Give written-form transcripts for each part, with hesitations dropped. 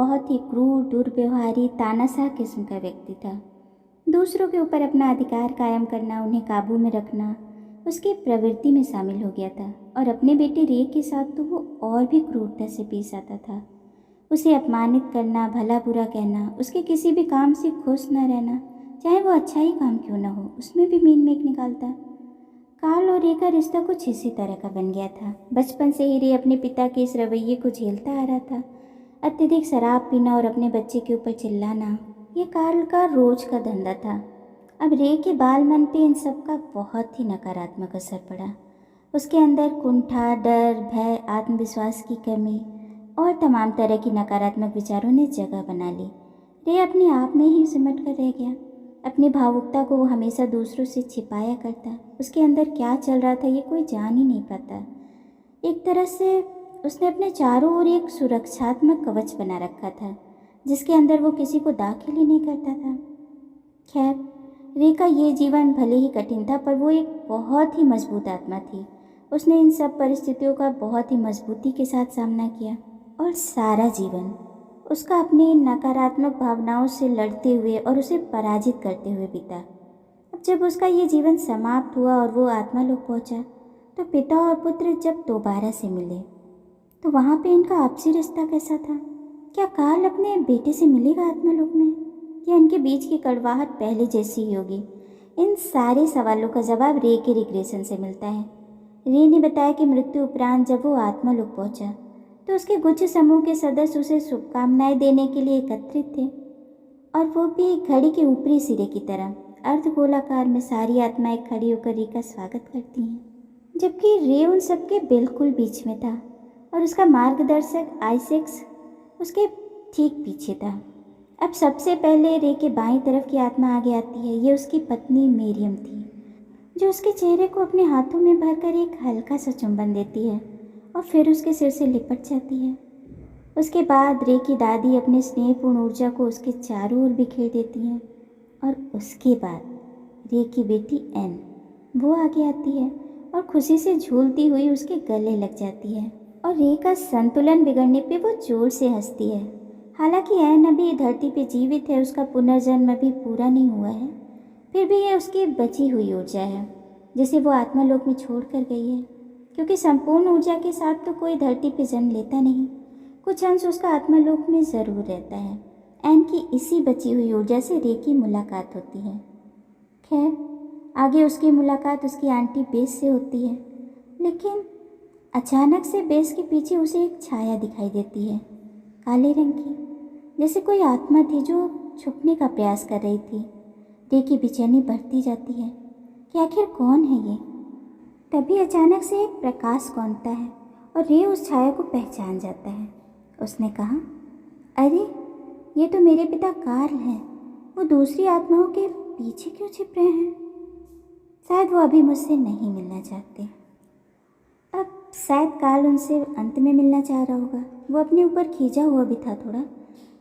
बहुत ही क्रूर, दुर्व्यवहारी, तानाशाह किस्म का व्यक्ति था। दूसरों के ऊपर अपना अधिकार कायम करना, उन्हें काबू में रखना उसकी प्रवृत्ति में शामिल हो गया था। और अपने बेटे रे के साथ तो वो और भी क्रूरता से पेश आता था। उसे अपमानित करना, भला बुरा कहना, उसके किसी भी काम से खुश न रहना, चाहे वो अच्छा ही काम क्यों न हो, उसमें भी मीन मेक निकालता। कार्ल और रे का रिश्ता कुछ इसी तरह का बन गया था। बचपन से ही रे अपने पिता के इस रवैये को झेलता आ रहा था। अत्यधिक शराब पीना और अपने बच्चे के ऊपर चिल्लाना, ये कार्ल का रोज का धंधा था। अब रे के बाल मन पे इन सब का बहुत ही नकारात्मक असर पड़ा। उसके अंदर कुंठा, डर, भय, आत्मविश्वास की कमी और तमाम तरह की नकारात्मक विचारों ने जगह बना ली। रे अपने आप में ही सिमट कर रह गया। अपनी भावुकता को वो हमेशा दूसरों से छिपाया करता। उसके अंदर क्या चल रहा था ये कोई जान ही नहीं पाता। एक तरह से उसने अपने चारों ओर एक सुरक्षात्मक कवच बना रखा था, जिसके अंदर वो किसी को दाखिल ही नहीं करता था। खैर, रे का ये जीवन भले ही कठिन था, पर वो एक बहुत ही मजबूत आत्मा थी। उसने इन सब परिस्थितियों का बहुत ही मजबूती के साथ सामना किया और सारा जीवन उसका अपनी नकारात्मक भावनाओं से लड़ते हुए और उसे पराजित करते हुए बीता। अब जब उसका ये जीवन समाप्त हुआ और वो आत्मालोक पहुंचा, तो पिता और पुत्र जब दोबारा से मिले तो वहाँ पे इनका आपसी रिश्ता कैसा था? क्या कार्ल अपने बेटे से मिलेगा आत्मालोक में, या इनके बीच की कड़वाहट पहले जैसी ही होगी? इन सारे सवालों का जवाब रे के रिग्रेशन से मिलता है। रे ने बताया कि मृत्यु उपरांत जब वो आत्मालोक पहुंचा तो उसके गुच्छ समूह के सदस्य उसे शुभकामनाएं देने के लिए एकत्रित थे, और वो भी घड़ी के ऊपरी सिरे की तरह अर्धगोलाकार में सारी आत्माएं खड़ी होकर रे का स्वागत करती हैं, जबकि रे उन सबके बिल्कुल बीच में था और उसका मार्गदर्शक आइसेक्स उसके ठीक पीछे था। अब सबसे पहले रे के बाईं तरफ की आत्मा आगे आती है। ये उसकी पत्नी मेरियम थी, जो उसके चेहरे को अपने हाथों में भरकर एक हल्का सा चुंबन देती है और फिर उसके सिर से लिपट जाती है। उसके बाद रे की दादी अपने स्नेहपूर्ण ऊर्जा को उसके चारों ओर बिखेर देती हैं, और उसके बाद रे की बेटी एन वो आगे आती है और खुशी से झूलती हुई उसके गले लग जाती है, और रे का संतुलन बिगड़ने पे वो जोर से हंसती है। हालांकि एन अभी धरती पे जीवित है, उसका पुनर्जन्म अभी पूरा नहीं हुआ है, फिर भी यह उसकी बची हुई ऊर्जा है जिसे वो आत्मालोक में छोड़ कर गई है, क्योंकि संपूर्ण ऊर्जा के साथ तो कोई धरती पे जन्म लेता नहीं, कुछ अंश उसका आत्मालोक में ज़रूर रहता है। एन की इसी बची हुई ऊर्जा से रे की मुलाकात होती है। खैर, आगे उसकी मुलाकात उसकी आंटी बेस से होती है, लेकिन अचानक से बेस के पीछे उसे एक छाया दिखाई देती है, काले रंग की, जैसे कोई आत्मा थी जो छुपने का प्रयास कर रही थी। रे की बेचैनी बढ़ती जाती है कि आखिर कौन है ये। तभी अचानक से एक प्रकाश कौंधता है और रे उस छाया को पहचान जाता है। उसने कहा, अरे ये तो मेरे पिता कार्ल हैं। वो दूसरी आत्माओं के पीछे क्यों छिप रहे हैं? शायद वो अभी मुझसे नहीं मिलना चाहते। अब शायद कार्ल उनसे अंत में मिलना चाह रहा होगा। वो अपने ऊपर खींचा हुआ भी था थोड़ा।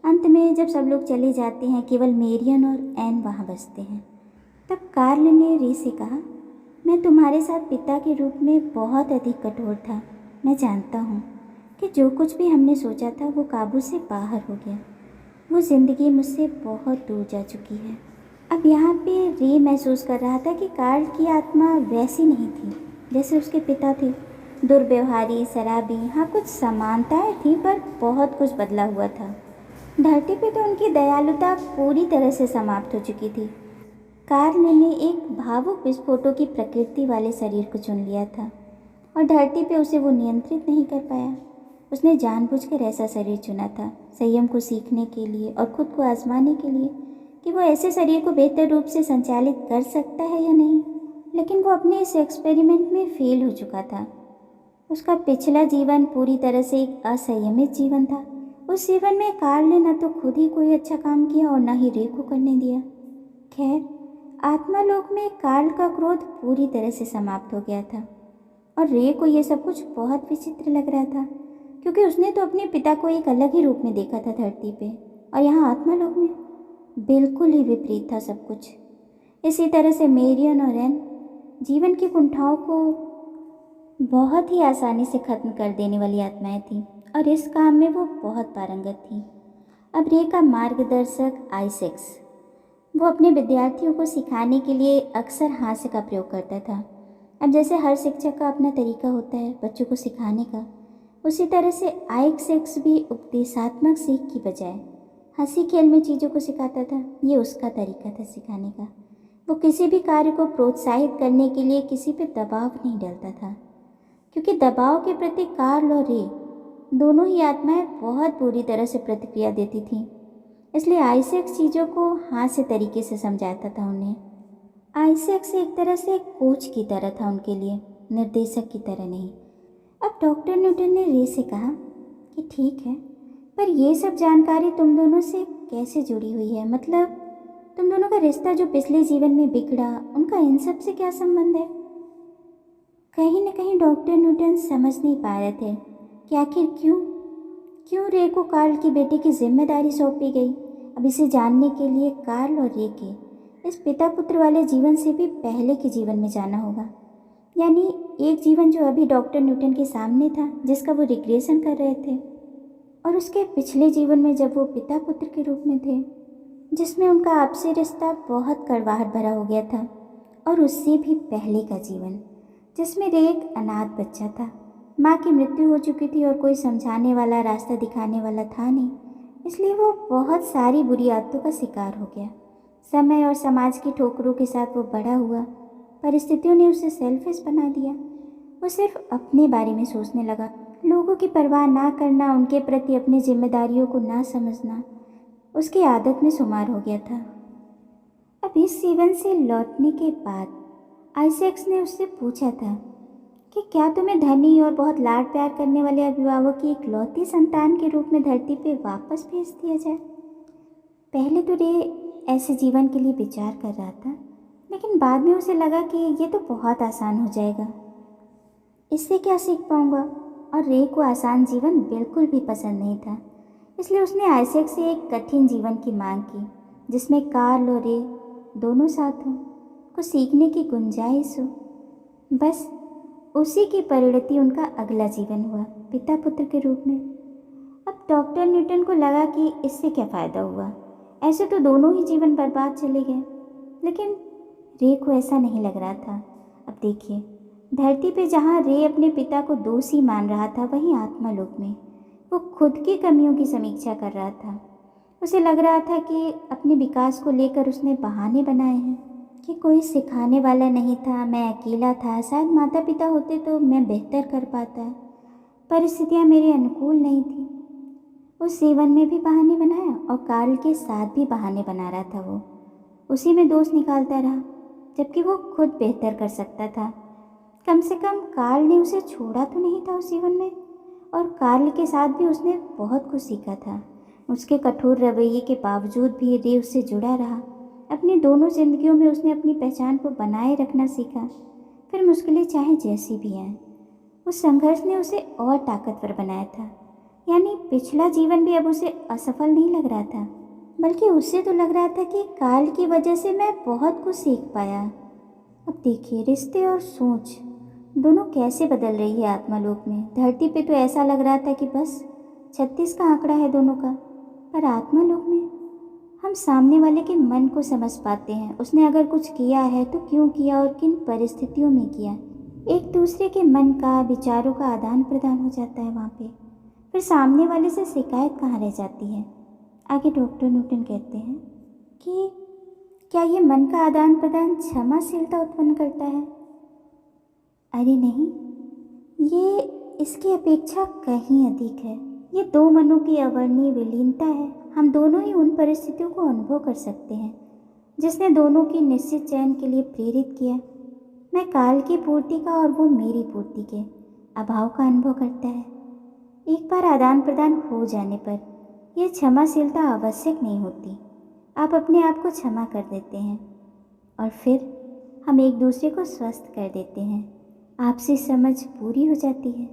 अंत में जब सब लोग चले जाते हैं, केवल मेरियन और एन वहाँ बसते हैं। तब कार्ल ने रे से कहा, मैं तुम्हारे साथ पिता के रूप में बहुत अधिक कठोर था। मैं जानता हूँ कि जो कुछ भी हमने सोचा था वो काबू से बाहर हो गया। वो ज़िंदगी मुझसे बहुत दूर जा चुकी है। अब यहाँ पे रे महसूस कर रहा था कि कार्ल की आत्मा वैसी नहीं थी जैसे उसके पिता थे, दुर्व्यवहारी, शराबी। हाँ, कुछ समानताएं थी, पर बहुत कुछ बदला हुआ था। धरती पे तो उनकी दयालुता पूरी तरह से समाप्त हो चुकी थी। कार्ल ने एक भावुक विस्फोटों की प्रकृति वाले शरीर को चुन लिया था और धरती पे उसे वो नियंत्रित नहीं कर पाया। उसने जानबूझकर ऐसा शरीर चुना था, संयम को सीखने के लिए और खुद को आजमाने के लिए कि वो ऐसे शरीर को बेहतर रूप से संचालित कर सकता है या नहीं। लेकिन वो अपने इस एक्सपेरिमेंट में फेल हो चुका था। उसका पिछला जीवन पूरी तरह से एक असंयमित जीवन था। उस जीवन में कार्ल ने न तो खुद ही कोई अच्छा काम किया और न ही रे को करने दिया। खैर, आत्मालोक में कार्ल का क्रोध पूरी तरह से समाप्त हो गया था और रे को यह सब कुछ बहुत विचित्र लग रहा था, क्योंकि उसने तो अपने पिता को एक अलग ही रूप में देखा था धरती पे, और यहाँ आत्मालोक में बिल्कुल ही विपरीत था सब कुछ। इसी तरह से मेरियन और एन जीवन की कुंठाओं को बहुत ही आसानी से ख़त्म कर देने वाली आत्माएं थीं, और इस काम में वो बहुत पारंगत थीं। अब रे का मार्गदर्शक आइसेक्स, वो अपने विद्यार्थियों को सिखाने के लिए अक्सर हास्य का प्रयोग करता था। अब जैसे हर शिक्षक का अपना तरीका होता है बच्चों को सिखाने का, उसी तरह से आइसेक्स भी उपदेशात्मक सीख की बजाय हंसी खेल में चीज़ों को सिखाता था। ये उसका तरीका था सिखाने का। वो किसी भी कार्य को प्रोत्साहित करने के लिए किसी पे दबाव नहीं डालता था, क्योंकि दबाव के प्रति कार्ल और रे दोनों ही आत्माएं बहुत बुरी तरह से प्रतिक्रिया देती थीं। इसलिए आइसेक्स चीज़ों को हास्य तरीके से समझाता था उन्हें। आइसेक्स एक तरह से एक कोच की तरह था उनके लिए, निर्देशक की तरह नहीं। अब डॉक्टर न्यूटन ने रे से कहा कि ठीक है, पर ये सब जानकारी तुम दोनों से कैसे जुड़ी हुई है? मतलब तुम दोनों का रिश्ता जो पिछले जीवन में बिगड़ा, उनका इन सब से क्या संबंध है? कहीं न कहीं डॉक्टर न्यूटन समझ नहीं पा रहे थे कि आखिर क्यों रे को कार्ल की बेटी की जिम्मेदारी सौंपी गई। अब इसे जानने के लिए कार्ल और रे के इस पिता पुत्र वाले जीवन से भी पहले के जीवन में जाना होगा, यानी एक जीवन जो अभी डॉक्टर न्यूटन के सामने था, जिसका वो रिक्रिएशन कर रहे थे, और उसके पिछले जीवन में जब वो पिता पुत्र के रूप में थे, जिसमें उनका आपसी रिश्ता बहुत कड़वाहट भरा हो गया था, और उससे भी पहले का जीवन जिसमें रे एक अनाथ बच्चा था। माँ की मृत्यु हो चुकी थी और कोई समझाने वाला, रास्ता दिखाने वाला था नहीं, इसलिए वो बहुत सारी बुरी आदतों का शिकार हो गया। समय और समाज की ठोकरों के साथ वो बड़ा हुआ। परिस्थितियों ने उसे सेल्फिश बना दिया। वो सिर्फ अपने बारे में सोचने लगा, लोगों की परवाह ना करना, उनके प्रति अपनी जिम्मेदारियों को ना समझना उसकी आदत में शुमार हो गया था। अब इस जीवन से लौटने के बाद आइसेक्स ने उससे पूछा था कि क्या तुम्हें धनी और बहुत लाड प्यार करने वाले अभिभावक की इकलौती संतान के रूप में धरती पे वापस भेज दिया जाए? पहले तो रे ऐसे जीवन के लिए विचार कर रहा था, लेकिन बाद में उसे लगा कि ये तो बहुत आसान हो जाएगा, इससे क्या सीख पाऊंगा। और रे को आसान जीवन बिल्कुल भी पसंद नहीं था, इसलिए उसने आइसेक्स से एक कठिन जीवन की मांग की, जिसमें कार्ल और रे दोनों साथ हों, को सीखने की गुंजाइश हो। बस उसी की परिणति उनका अगला जीवन हुआ, पिता पुत्र के रूप में। अब डॉक्टर न्यूटन को लगा कि इससे क्या फ़ायदा हुआ, ऐसे तो दोनों ही जीवन बर्बाद चले गए। लेकिन रे को ऐसा नहीं लग रहा था। अब देखिए, धरती पे जहाँ रे अपने पिता को दोषी मान रहा था, वहीं आत्मालोक में वो खुद की कमियों की समीक्षा कर रहा था। उसे लग रहा था कि अपने विकास को लेकर उसने बहाने बनाए हैं कि कोई सिखाने वाला नहीं था, मैं अकेला था, शायद माता पिता होते तो मैं बेहतर कर पाता, परिस्थितियाँ मेरे अनुकूल नहीं थी। उस जीवन में भी बहाने बनाया और कार्ल के साथ भी बहाने बना रहा था। वो उसी में दोष निकालता रहा, जबकि वो खुद बेहतर कर सकता था। कम से कम कार्ल ने उसे छोड़ा तो नहीं था उस जीवन में, और कार्ल के साथ भी उसने बहुत कुछ सीखा था। उसके कठोर रवैये के बावजूद भी रे उससे जुड़ा रहा। अपनी दोनों जिंदगियों में उसने अपनी पहचान को बनाए रखना सीखा, फिर मुश्किलें चाहे जैसी भी आएं। उस संघर्ष ने उसे और ताकतवर बनाया था। यानी पिछला जीवन भी अब उसे असफल नहीं लग रहा था, बल्कि उससे तो लग रहा था कि काल की वजह से मैं बहुत कुछ सीख पाया। अब देखिए, रिश्ते और सोच दोनों कैसे बदल रही है आत्मालोक में। धरती पे तो ऐसा लग रहा था कि बस 36 का आंकड़ा है दोनों का, पर आत्मालोक में हम सामने वाले के मन को समझ पाते हैं। उसने अगर कुछ किया है तो क्यों किया और किन परिस्थितियों में किया। एक दूसरे के मन का, विचारों का आदान प्रदान हो जाता है वहाँ पे। फिर सामने वाले से शिकायत कहाँ रह जाती है। आगे डॉक्टर न्यूटन कहते हैं कि क्या ये मन का आदान प्रदान क्षमाशीलता उत्पन्न करता है? अरे नहीं, ये इसकी अपेक्षा कहीं अधिक है। ये दो मनों की अवर्णीय विलीनता है। हम दोनों ही उन परिस्थितियों को अनुभव कर सकते हैं जिसने दोनों की निश्चित चयन के लिए प्रेरित किया। मैं काल की पूर्ति का और वो मेरी पूर्ति के अभाव का अनुभव करता है। एक बार आदान प्रदान हो जाने पर यह क्षमाशीलता आवश्यक नहीं होती। आप अपने आप को क्षमा कर देते हैं और फिर हम एक दूसरे को स्वस्थ कर देते हैं। आपसी समझ पूरी हो जाती है।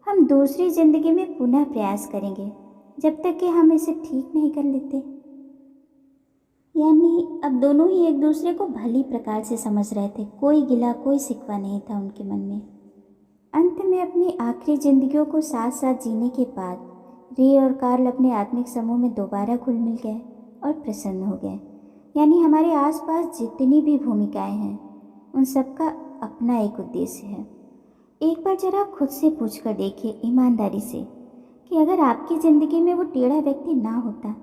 हम दूसरी जिंदगी में पुनः प्रयास करेंगे जब तक कि हम इसे ठीक नहीं कर लेते। यानी अब दोनों ही एक दूसरे को भली प्रकार से समझ रहे थे। कोई गिला, कोई शिकवा नहीं था उनके मन में। अंत में अपनी आखिरी जिंदगियों को साथ साथ जीने के बाद रे और कार्ल अपने आत्मिक समूह में दोबारा घुल मिल गए और प्रसन्न हो गए। यानी हमारे आसपास जितनी भी भूमिकाएं हैं उन सब का अपना एक उद्देश्य है। एक बार जरा खुद से पूछ कर देखिए ईमानदारी से कि अगर आपकी ज़िंदगी में वो टेढ़ा व्यक्ति ना होता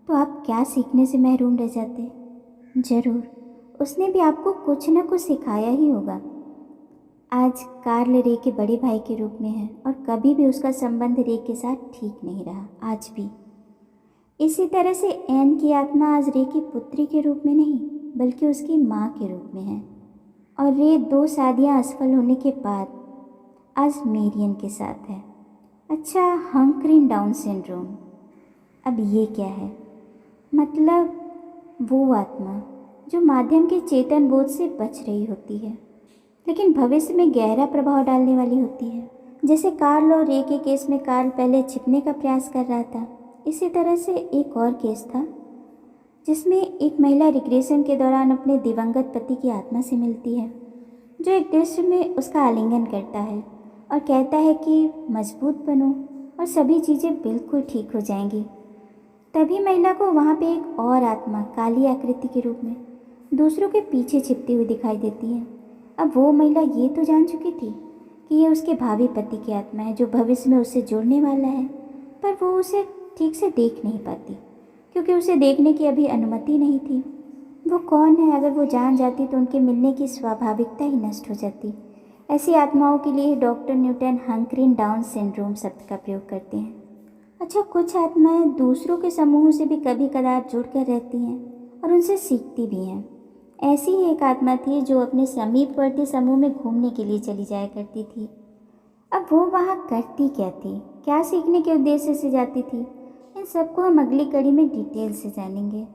तो आप क्या सीखने से महरूम रह जाते। ज़रूर उसने भी आपको कुछ न कुछ सिखाया ही होगा। आज कार्ल रे के बड़े भाई के रूप में है और कभी भी उसका संबंध रे के साथ ठीक नहीं रहा, आज भी। इसी तरह से एन की आत्मा आज रे की पुत्री के रूप में नहीं बल्कि उसकी माँ के रूप में है। और रे 2 शादियाँ असफल होने के बाद आज मेरियन के साथ है। अच्छा, हंकरिंग डाउन सिंड्रोम, अब ये क्या है? मतलब वो आत्मा जो माध्यम के चेतन बोध से बच रही होती है लेकिन भविष्य में गहरा प्रभाव डालने वाली होती है। जैसे कार्ल और रे के केस में कार्ल पहले छिपने का प्रयास कर रहा था, इसी तरह से एक और केस था जिसमें एक महिला रिग्रेशन के दौरान अपने दिवंगत पति की आत्मा से मिलती है, जो एक दृश्य में उसका आलिंगन करता है और कहता है कि मजबूत बनो और सभी चीज़ें बिल्कुल ठीक हो जाएंगी। तभी महिला को वहाँ पे एक और आत्मा काली आकृति के रूप में दूसरों के पीछे छिपती हुई दिखाई देती है। अब वो महिला ये तो जान चुकी थी कि ये उसके भावी पति की आत्मा है जो भविष्य में उससे जुड़ने वाला है, पर वो उसे ठीक से देख नहीं पाती क्योंकि उसे देखने की अभी अनुमति नहीं थी। वो कौन है? अगर वो जान जाती तो उनके मिलने की स्वाभाविकता ही नष्ट हो जाती। ऐसी आत्माओं के लिए डॉक्टर न्यूटन हंकरिंग डाउन सिंड्रोम शब्द का प्रयोग करते हैं। अच्छा, कुछ आत्माएं दूसरों के समूह से भी कभी कदार जुड़कर रहती हैं और उनसे सीखती भी हैं। ऐसी ही एक आत्मा थी जो अपने समीपवर्ती समूह में घूमने के लिए चली जाया करती थी। अब वो वहाँ करती क्या थी, क्या सीखने के उद्देश्य से जाती थी, इन सबको हम अगली कड़ी में डिटेल से जानेंगे।